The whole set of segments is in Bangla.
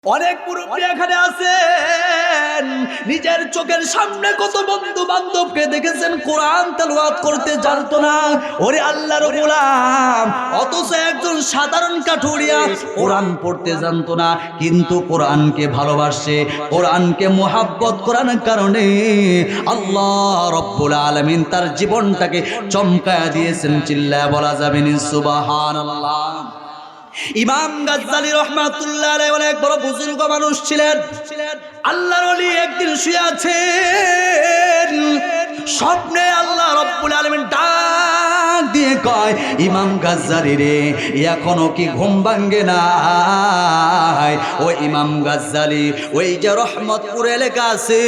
অনেক মুরব্বী এখানে আছেন, নিজের চোখের সামনে কত বন্ধু বান্ধবকে দেখেছেন কোরআন তেলাওয়াত করতে জানতো না। ওরে আল্লাহর গোলাম, অথচ একজন সাধারণ কাঠুরিয়া কোরআন পড়তে জানতো না, কিন্তু কোরআনকে ভালোবাসে, কোরআনকে মুহাব্বত করার কারণে আল্লাহ রব্বুল আলামিন তার জীবনটাকে চমকায়া দিয়েছেন। চিল্লায়া বলা যাবে না সুবহানাল্লাহ। ইমাম গাজ্জালী রহমাতুল্লাহ আলাইহি অনেক বড় বুজুর্গ মানুষ ছিলেন। আল্লাহর ওলি একদিন শুয়ে আছেন, স্বপ্নে আল্লাহ রব্বুল আলামিন ডাক দিয়ে কয়, ইমাম গাজ্জালী রে, এখনো কি ঘুম ভাঙ্গে নাই? ও ইমাম গাজ্জালী, ওই যে রহমতপুর এলাকা আছে,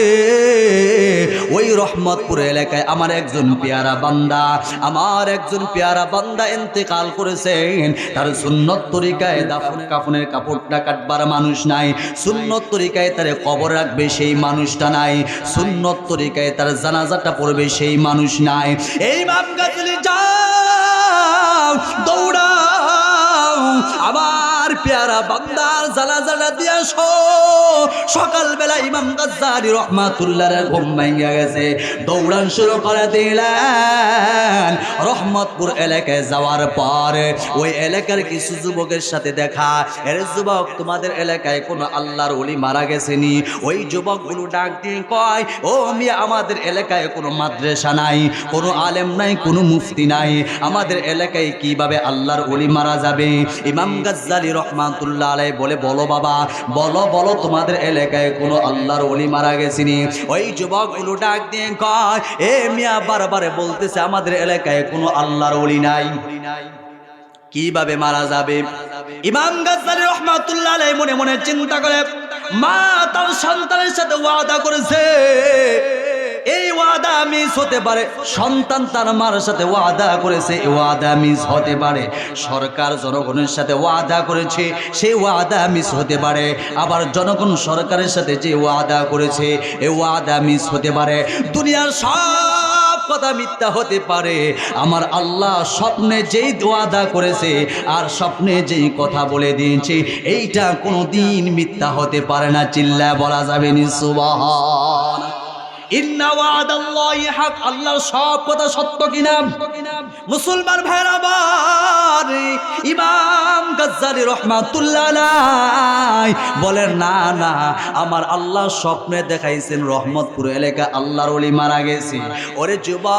ওই রহমতপুর এলাকায় আমার একজন পেয়ারা বান্দা, আমার একজন পেয়ারা বান্দা ইন্তেকাল করেছেন। তার সুন্নত তরিকায় দাফন কাফনের কাপড়টা কাটবার মানুষ নাই, সুন্নত তরিকায় তার কবর রাখবে সেই মানুষটা নাই, সুন্নত তরিকায় তার জানাজাটা পড়বে সেই মানুষ নাই। এই ইমাম গাজ্জালী যাও, দৌড়াও, আমার পেয়ারা বান্দার জানাজাটা দিয়ে আসো। সকালবেলা ইমাম গাজ্জালী রহমাতুল্লাহর ঘুম ভেঙে গেছে, দৌড়ান শুরু করে দিলেন। রহমতপুর এলাকায় যাওয়ার পর ওই এলাকার কিছু যুবকের সাথে দেখা, এর যুবক, তোমাদের এলাকায় কোনো আল্লাহর ওলি মারা গেছেনি? ওই যুবকগুলো ডাক দিয়ে কয়, ও মিয়া, আমাদের এলাকায় কোনো মাদ্রাসা নাই, কোনো আলেম নাই, কোনো মুফতি নাই, আমাদের এলাকায় কিভাবে আল্লাহর ওলি মারা যাবে? ইমাম গাজ্জালী রহমাতুল্লাহ আলাইহি বলে, বলো বাবা, বলো বলো, তোমাদের এলাকায় কোনো আল্লাহর ওলি মারা গেছেনি? ওই যুবকগুলো ডাক দিয়ে কয়, এ মিয়া, বারবার বলতেছে আমাদের এলাকায় কোনো আল্লাহর ওলি নাই, কিভাবে মারা যাবে? ইমাম গাজ্জালী রহমাতুল্লাহ আলাইহি মনে মনে চিন্তা করে, মা তার সন্তানের সাথে ওয়াদা করেছে, এই ওয়াদা মিস হতে পারে। সন্তান তার মার সাথে ওয়াদা করেছে, এই ওয়াদা মিস হতে পারে। সরকার জনগণের সাথে ওয়াদা করেছে, সেই ওয়াদা মিস হতে পারে। আবার জনগণ সরকারের সাথে যে ওয়াদা করেছে, এই ওয়াদা মিস হতে পারে। দুনিয়ার সব কথা মিথ্যা হতে পারে, আমার আল্লাহ স্বপ্নে যেই ওয়াদা করেছে আর স্বপ্নে যেই কথা বলে দিয়েছে, এইটা কোনোদিন মিথ্যা হতে পারে না। চিল্লায় বলা যাবে না সুবহান। ইন্না ওয়াদাল্লাহি হক, আল্লাহর সব কথা সত্য কিনা? মুসলমান ভাইরা আমার, ইমাম গাজ্জালী রহমাতুল্লাহ আলাইহি বলেন, না না, আমার আল্লাহ স্বপ্নে দেখাইছেন রহমতপুর এলাকা আল্লাহর ওলি মারা গেছে। ওরে যুবক,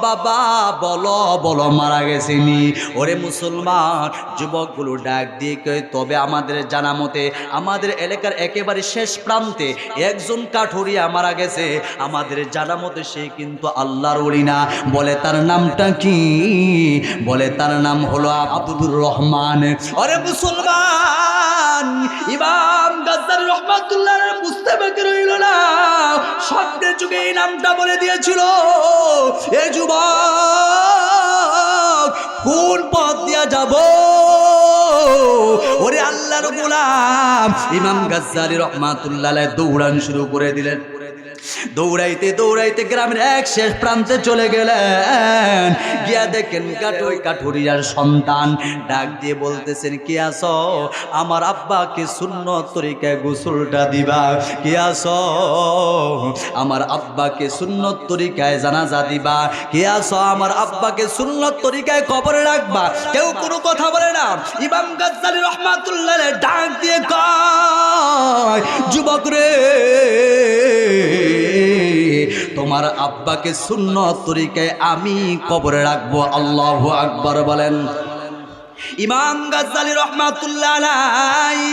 বাবা বলো বলো, মারা গেছেনি? ওরে মুসলমান, যুবকগুলো ডাক দিয়ে কয়, তবে আমাদের জানা মতে আমাদের এলাকার একেবারে শেষ প্রান্তে একজন কাঠুরিয়া মারা গেছে, আমাদের জানা মতে সে কিন্তু আল্লাহর ওলি না। বলে তার নামটা কি? বলে তার নাম হলো আব্দুর রহমান। আরে মুসলমান, ইমাম গাজ্জালী রহমাতুল্লাহ আলাইহি বুঝতে বাকি রইল না, স্বপ্নের যুগে এই নামটা বলে দিয়েছিল। এ যুবক, কোন পথ দিয়া যাব? ওরে আল্লাহর গোলাম, ইমাম গাজ্জালী রহমাতুল্লাহ আলাইহি দৌড়ান শুরু করে দিলেন। দৌড়াইতে দৌড়াইতে গ্রামের এক শেষ প্রান্তে চলে গেলেন। গিয়া দেখেন কাঠুরিয়ার সন্তান ডাক দিয়ে বলতেছেন, কে আছো? আমার আব্বাকে সুন্নত তরিকায় গোসলটা দিবা। কে আছো? আমার আব্বাকে সুন্নত তরিকায় জানাজা দিবা। কে আছো? আমার আব্বাকে সুন্নত তরিকায় কবরে রাখবা। কেউ কোনো কথা বলে না। ইমাম গাজ্জালী রহমাতুল্লাহ আলাইহি ডাক দিয়ে কয়, যুবক রে, তোমার আব্বাকে সুন্নত তরিকায় আমি কবরে রাখবো। আল্লাহু আকবার বলেন। ইমাম গাজ্জালী রহমাতুল্লাহ আলাইহি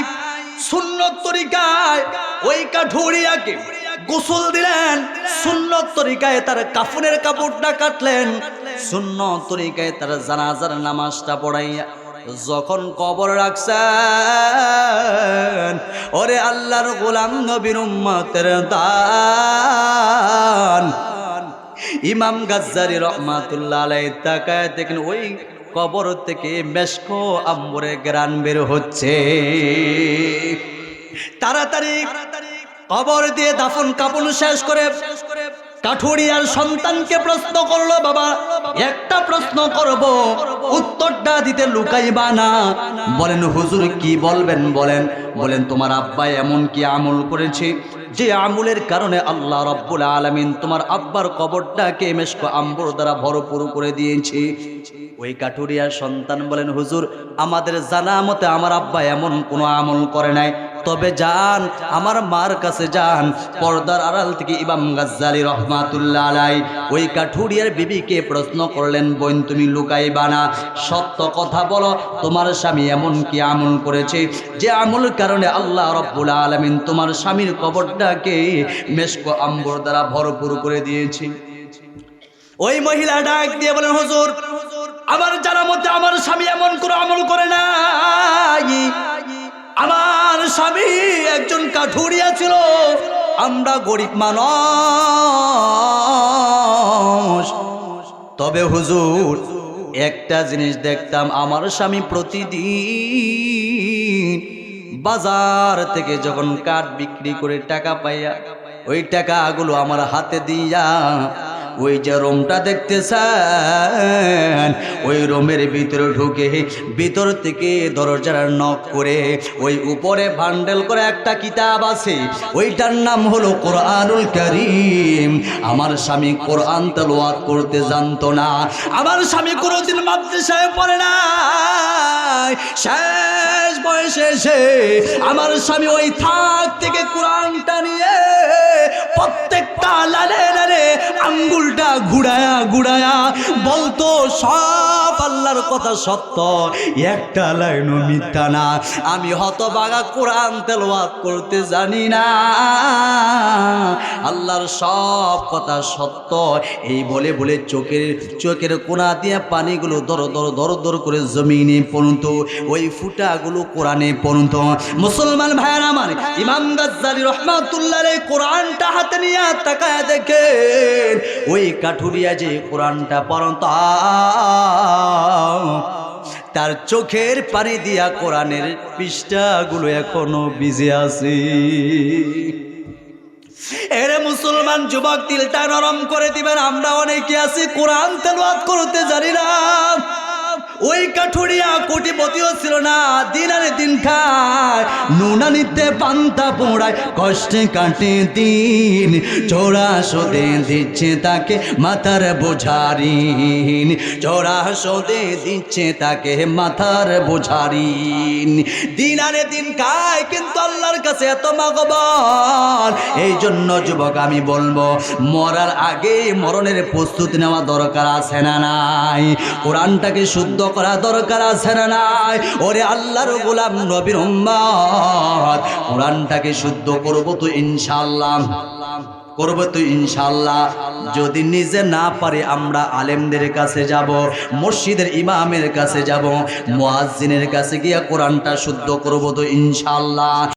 সুন্নত তরিকায় ওই কাঠুরিয়াকে গোসল দিলেন, সুন্নত তরিকায় তার কাফনের কাপড়টা কাটলেন, সুন্নত তরিকায় তার জানাজার নামাজটা পড়াইয়া যখন কবর রাখছেন, ওরে আল্লাহর গোলাম নবীর উম্মতের দান, ইমাম গাজ্জালী রহমাতুল্লাহ আলাইহি তাকায় দেখেন ওই কবর থেকে মেশকো আম্বরে গ্রান বের হচ্ছে। তাড়াতাড়ি কবর দিয়ে দাফন কাফন শেষ করে কাঠুরিয়ার সন্তানকে প্রশ্ন করলো, বাবা একটা প্রশ্ন করব, উত্তরটা দিতে লুকাইবা না। বলেন হুজুর কি বলবেন বলেন। বলেন তোমার আব্বা এমন কি আমল করেছে যে আমলের কারণে আল্লাহ রাব্বুল আলামিন তোমার আব্বার কবরটাকে মেশক আম্বর দ্বারা ভরপুর করে দিয়েছে। ওই কাঠুরিয়ার সন্তান বলেন হুজুর আমাদের জানা মতে আমার আব্বা এমন কোনো আমল করে নাই, তবে যান আমার মার কাছে যান। পর্দার আড়াল থেকে ইমাম গাজ্জালী রহমাতুল্লাহ আলাইহি ওই কাঠুরিয়ার বিবিকে প্রশ্ন করলেন, বোন তুমি লুকাইবা না, সত্য কথা বলো, তোমার স্বামী এমন কি আমল করেছে যে আমলের কারণে আল্লাহ রাব্বুল আলামিন তোমার স্বামীর কবরটাকে মেশক আম্বর দ্বারা ভরপুর করে দিয়েছে। ওই মহিলা ডাক দিয়ে বলেন হুজুর আমার জানা মতে আমার স্বামী এমন কোনো আমল করে নাই, আমার স্বামী একজন কাঠুরিয়া ছিল, আমরা গরিব মানুষ। তবে হুজুর একটা জিনিস দেখতাম, আমার স্বামী প্রতিদিন বাজার থেকে যখন কাঠ বিক্রি করে টাকা পাইয়া ওই টাকাগুলো আমার হাতে দিয়া ওই যে রুমটা দেখতেছেন ওই রুমের ভিতরে ঢুকে ভিতর থেকে দরজার নক করে ওই উপরে বান্ডেল করে একটা কিতাব আছে, ওইটার নাম হলো কোরআনুল কারীম। আমার স্বামী কোরআন তেলাওয়াত করতে জানতো না, আমার স্বামী কোনোদিন মাদ্রাসায় পড়ে নাই, শেষ বয়সে এসে আমার স্বামী ওই থাক থেকে কোরআনটা নিয়ে প্রত্যেকটা লালে লালে আঙ্গুলটা ঘুরায়া ঘুরায়া বলতো সব আল্লাহর কথা সত্য, একটা লাইনও মিথ্যা না। আমি হতভাগা কোরআন তেলাওয়াত করতে জানি না, আল্লাহর সব কথা সত্য এই বলে বলে চোখের কোনা দিয়ে পানিগুলো দর দর দর দর করে জমিনে পড়ত, ওই ফুটাগুলো কোরআনে পড়ত। মুসলমান ভাইয়েরা আমার, ইমাম গাজ্জালী রাহমাতুল্লাহ আলাইহি কোরআনটা হাতে নিয়ে তাকায় দেখেন ওই কাঠুরিয়া যে কোরআনটা পড়ত তার চোখের পানি দিয়া কোরআনের পৃষ্ঠাগুলো এখনো ভিজে আছে। এরে মুসলমান যুবক দিলটা নরম করে দিবেন, আমরা অনেকে আছি কোরআন তেলাওয়াত করতে জানি না। ওই কাঠুরিয়া কোটিপতিও ছিল না, দিন আনে দিন খায়, নুনানিতে পান্তা পোড়ায়, কষ্টে কাটে দিন, চোরা সোদে দিচ্ছে তাকে মাথার বোঝারিন, চোরা সোদে দিচ্ছে তাকে মাথার বোঝারিন, দিন আনে দিন খায় কিন্তু আল্লাহর কাছে এত মাগবান। এই জন্য যুবক আমি বলবো মরার আগে মরণের প্রস্তুতি নেওয়া দরকার আছে না নাই? কোরআনটাকে শুদ্ধ করা দরকার আছে না নাই? ওরে আল্লাহর গোলাম নবীর উম্মত, কোরআনটাকে শুদ্ধ করব তো ইনশাআল্লাহ, করবো তো ইনশাআল্লাহ। যদি নিজে না পারে আমরা আলেমদের কাছে যাব, মসজিদের ইমামের কাছে যাব, মুয়াজ্জিনের কাছে গিয়ে কোরআনটা শুদ্ধ করবো তো ইনশাআল্লাহ।